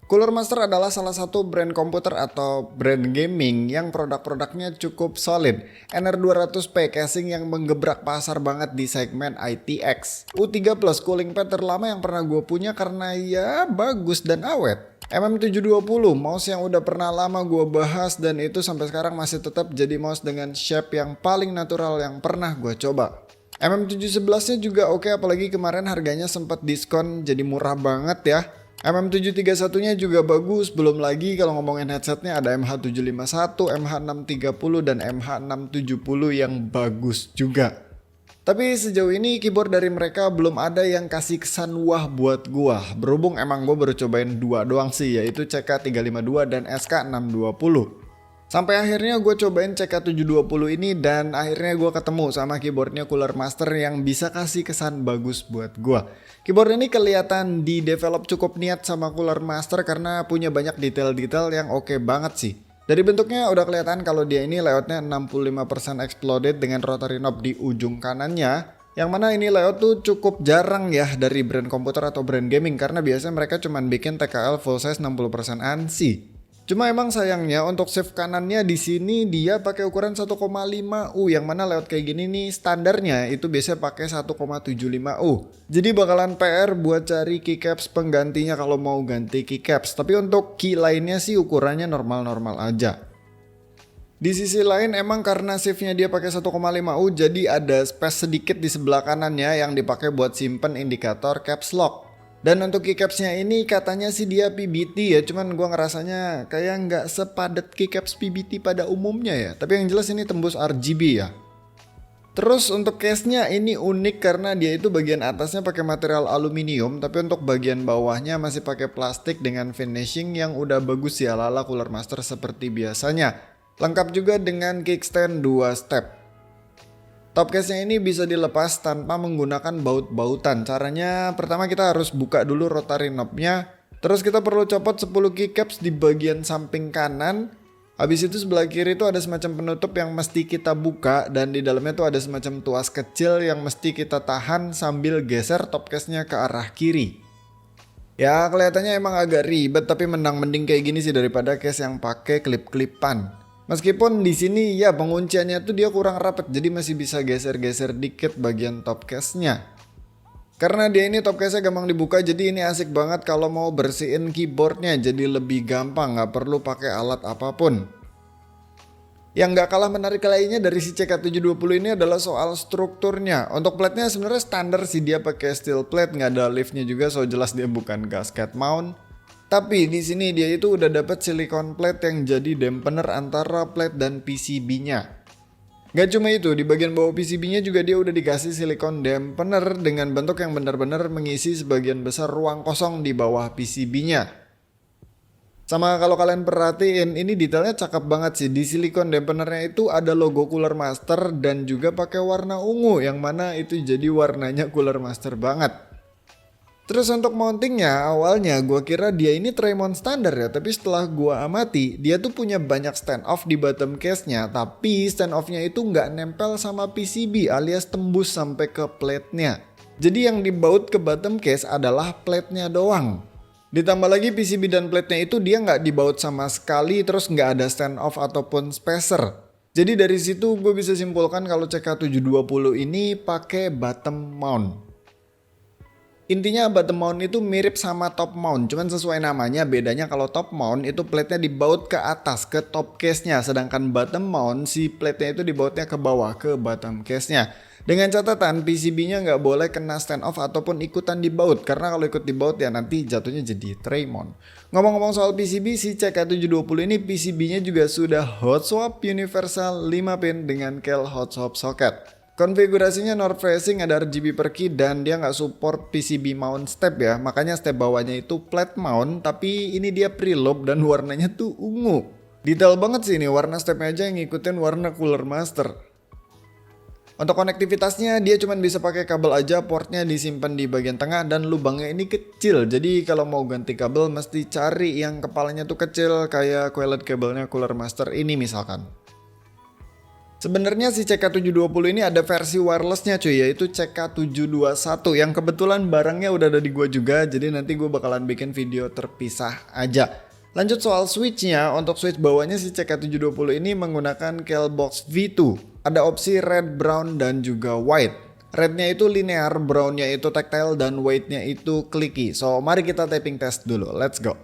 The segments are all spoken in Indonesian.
Cooler Master adalah salah satu brand komputer atau brand gaming yang produk-produknya cukup solid. NR200P casing yang menggebrak pasar banget di segmen ITX. U3 Plus cooling pad terlama yang pernah gue punya karena ya bagus dan awet. MM720 mouse yang udah pernah lama gue bahas dan itu sampai sekarang masih tetap jadi mouse dengan shape yang paling natural yang pernah gue coba. MM711 nya juga oke, apalagi kemarin harganya sempat diskon jadi murah banget ya. MM731 nya juga bagus, belum lagi kalau ngomongin headsetnya ada MH751, MH630 dan MH670 yang bagus juga. Tapi sejauh ini keyboard dari mereka belum ada yang kasih kesan wah buat gua. Berhubung emang gua baru cobain dua doang sih, yaitu CK352 dan SK620. Sampai akhirnya gue cobain CK720 ini dan akhirnya gue ketemu sama keyboardnya Cooler Master yang bisa kasih kesan bagus buat gue. Keyboard ini kelihatan di develop cukup niat sama Cooler Master karena punya banyak detail-detail yang oke banget sih. Dari bentuknya udah kelihatan kalau dia ini layoutnya 65% exploded dengan rotary knob di ujung kanannya. Yang mana ini layout tuh cukup jarang ya dari brand komputer atau brand gaming karena biasanya mereka cuma bikin TKL full size 60% ANSI. Cuma emang sayangnya untuk shift kanannya di sini dia pakai ukuran 1,5U yang mana layout kayak gini nih standarnya itu biasanya pakai 1,75U. Jadi bakalan PR buat cari keycaps penggantinya kalau mau ganti keycaps. Tapi untuk key lainnya sih ukurannya normal-normal aja. Di sisi lain emang karena shiftnya dia pakai 1,5U jadi ada space sedikit di sebelah kanannya yang dipakai buat simpen indikator caps lock. Dan untuk keycapsnya ini katanya sih dia PBT ya, cuman gua ngerasanya kayak nggak sepadat keycaps PBT pada umumnya ya. Tapi yang jelas ini tembus RGB ya. Terus untuk case-nya ini unik karena dia itu bagian atasnya pakai material aluminium, tapi untuk bagian bawahnya masih pakai plastik dengan finishing yang udah bagus ya ala-ala Cooler Master seperti biasanya. Lengkap juga dengan kickstand 2 step. Top case-nya ini bisa dilepas tanpa menggunakan baut-bautan. Caranya pertama kita harus buka dulu rotary knob-nya. Terus kita perlu copot 10 keycaps di bagian samping kanan. Habis itu sebelah kiri itu ada semacam penutup yang mesti kita buka. Dan di dalamnya tuh ada semacam tuas kecil yang mesti kita tahan sambil geser top case-nya ke arah kiri. Ya kelihatannya emang agak ribet tapi mending kayak gini sih daripada case yang pakai klip-klipan. Meskipun di sini ya pengunciannya tuh dia kurang rapat jadi masih bisa geser-geser dikit bagian top case-nya. Karena dia ini top case-nya gampang dibuka jadi ini asik banget kalau mau bersihin keyboardnya jadi lebih gampang, nggak perlu pakai alat apapun. Yang nggak kalah menarik lainnya dari si CK720 ini adalah soal strukturnya. Untuk plate-nya sebenarnya standar sih dia pakai steel plate, nggak ada lift-nya juga, so jelas dia bukan gasket mount. Tapi di sini dia itu udah dapat silicone plate yang jadi dampener antara plate dan PCB-nya. Gak cuma itu, di bagian bawah PCB-nya juga dia udah dikasih silicone dampener dengan bentuk yang benar-benar mengisi sebagian besar ruang kosong di bawah PCB-nya. Sama kalau kalian perhatiin, ini detailnya cakep banget sih. Di silicone dampenernya itu ada logo Cooler Master dan juga pakai warna ungu yang mana itu jadi warnanya Cooler Master banget. Terus untuk mountingnya awalnya gue kira dia ini tray mount standar ya, tapi setelah gue amati dia tuh punya banyak stand off di bottom case-nya, tapi stand off-nya itu nggak nempel sama PCB alias tembus sampai ke plate-nya. Jadi yang dibaut ke bottom case adalah plate-nya doang. Ditambah lagi PCB dan plate-nya itu dia nggak dibaut sama sekali, terus nggak ada stand off ataupun spacer. Jadi dari situ gue bisa simpulkan kalau CK720 ini pakai bottom mount. Intinya bottom mount itu mirip sama top mount, cuman sesuai namanya bedanya kalau top mount itu plate-nya dibaut ke atas ke top case-nya, sedangkan bottom mount si plate-nya itu dibautnya ke bawah ke bottom case-nya. Dengan catatan PCB-nya nggak boleh kena stand off ataupun ikutan dibaut, karena kalau ikut dibaut ya nanti jatuhnya jadi tray mount. Ngomong-ngomong soal PCB, si CK720 ini PCB-nya juga sudah hot swap universal 5 pin dengan kel hot swap socket. Konfigurasinya north facing, ada RGB per key dan dia nggak support PCB mount step ya. Makanya step bawahnya itu flat mount tapi ini dia preload dan warnanya tuh ungu. Detail banget sih ini, warna stepnya aja yang ngikutin warna Cooler Master. Untuk konektivitasnya dia cuma bisa pakai kabel aja, portnya disimpan di bagian tengah dan lubangnya ini kecil. Jadi kalau mau ganti kabel mesti cari yang kepalanya tuh kecil kayak coiled kabelnya Cooler Master ini misalkan. Sebenarnya si CK720 ini ada versi wirelessnya cuy, yaitu CK721 yang kebetulan barangnya udah ada di gua juga, jadi nanti gua bakalan bikin video terpisah aja. Lanjut soal switchnya, untuk switch bawahnya si CK720 ini menggunakan Keilbox V2. Ada opsi red, brown, dan juga white. Rednya itu linear, brownnya itu tactile, dan white-nya itu clicky. So mari kita typing test dulu, let's go.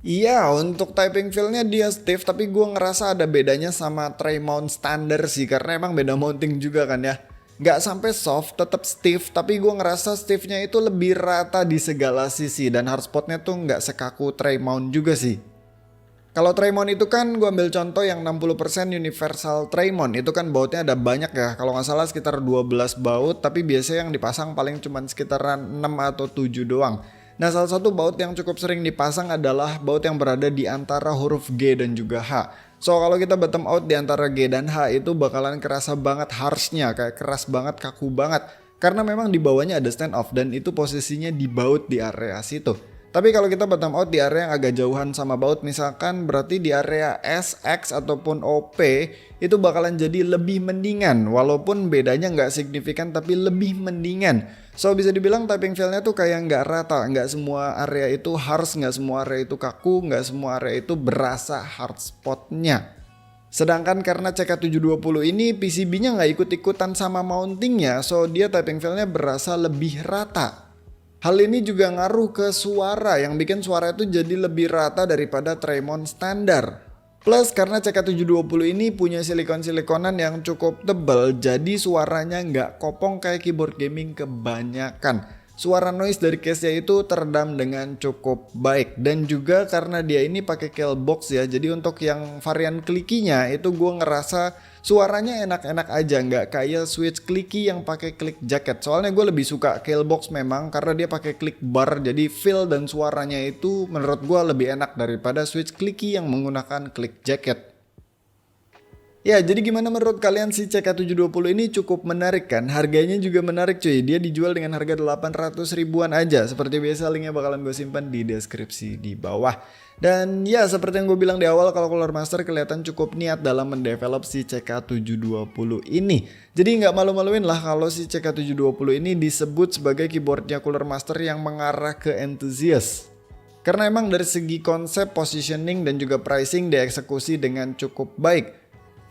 Iya, untuk typing feel-nya dia stiff, tapi gue ngerasa ada bedanya sama tray mount standar sih, karena emang beda mounting juga kan ya. Nggak sampai soft, tetap stiff, tapi gue ngerasa stiffnya itu lebih rata di segala sisi, dan hard spotnya tuh nggak sekaku tray mount juga sih. Kalau tray mount itu kan gue ambil contoh yang 60% universal tray mount, itu kan bautnya ada banyak ya, kalau nggak salah sekitar 12 baut, tapi biasanya yang dipasang paling cuma sekitaran 6 atau 7 doang. Nah, salah satu baut yang cukup sering dipasang adalah baut yang berada di antara huruf G dan juga H. So, kalau kita bottom out di antara G dan H itu bakalan kerasa banget harshnya, kayak keras banget, kaku banget. Karena memang di bawahnya ada stand off dan itu posisinya di baut di area situ. Tapi kalau kita bottom out di area yang agak jauhan sama baut, misalkan berarti di area S, X ataupun OP, itu bakalan jadi lebih mendingan. Walaupun bedanya nggak signifikan tapi lebih mendingan. So bisa dibilang typing feel-nya tuh kayak nggak rata, nggak semua area itu harsh, nggak semua area itu kaku, nggak semua area itu berasa hard spot-nya. Sedangkan karena CK720 ini PCB-nya nggak ikut-ikutan sama mountingnya, so dia typing feel-nya berasa lebih rata. Hal ini juga ngaruh ke suara yang bikin suara itu jadi lebih rata daripada tray mount standar. Plus karena CK720 ini punya silikon-silikonan yang cukup tebal, jadi suaranya nggak kopong kayak keyboard gaming kebanyakan. Suara noise dari case-nya itu teredam dengan cukup baik, dan juga karena dia ini pakai Keilbox ya, jadi untuk yang varian clicky-nya itu gue ngerasa suaranya enak-enak aja, nggak kayak switch clicky yang pakai click jacket. Soalnya gue lebih suka Keilbox memang karena dia pakai click bar, jadi feel dan suaranya itu menurut gue lebih enak daripada switch clicky yang menggunakan click jacket. Ya, jadi gimana menurut kalian si CK720 ini cukup menarik kan? Harganya juga menarik cuy, dia dijual dengan harga 800 ribuan aja. Seperti biasa linknya bakalan gue simpan di deskripsi di bawah. Dan ya seperti yang gue bilang di awal, kalau Cooler Master kelihatan cukup niat dalam mendevelop si CK720 ini. Jadi nggak malu-maluin lah kalau si CK720 ini disebut sebagai keyboardnya Cooler Master yang mengarah ke enthusiast. Karena emang dari segi konsep, positioning, dan juga pricing dieksekusi dengan cukup baik.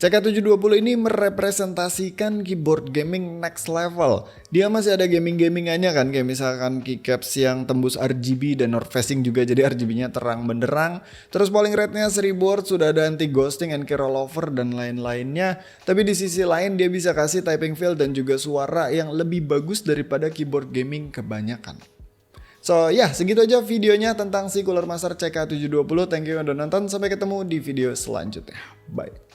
CK720 ini merepresentasikan keyboard gaming next level. Dia masih ada gaming-gamingannya kan, kayak misalkan keycaps yang tembus RGB dan north facing juga, jadi RGB-nya terang benderang. Terus polling rate-nya 1000 Hz, sudah ada anti ghosting, anti rollover dan lain-lainnya. Tapi di sisi lain dia bisa kasih typing feel dan juga suara yang lebih bagus daripada keyboard gaming kebanyakan. So ya, segitu aja videonya tentang si Cooler Master CK720. Thank you yang udah nonton, sampai ketemu di video selanjutnya. Bye.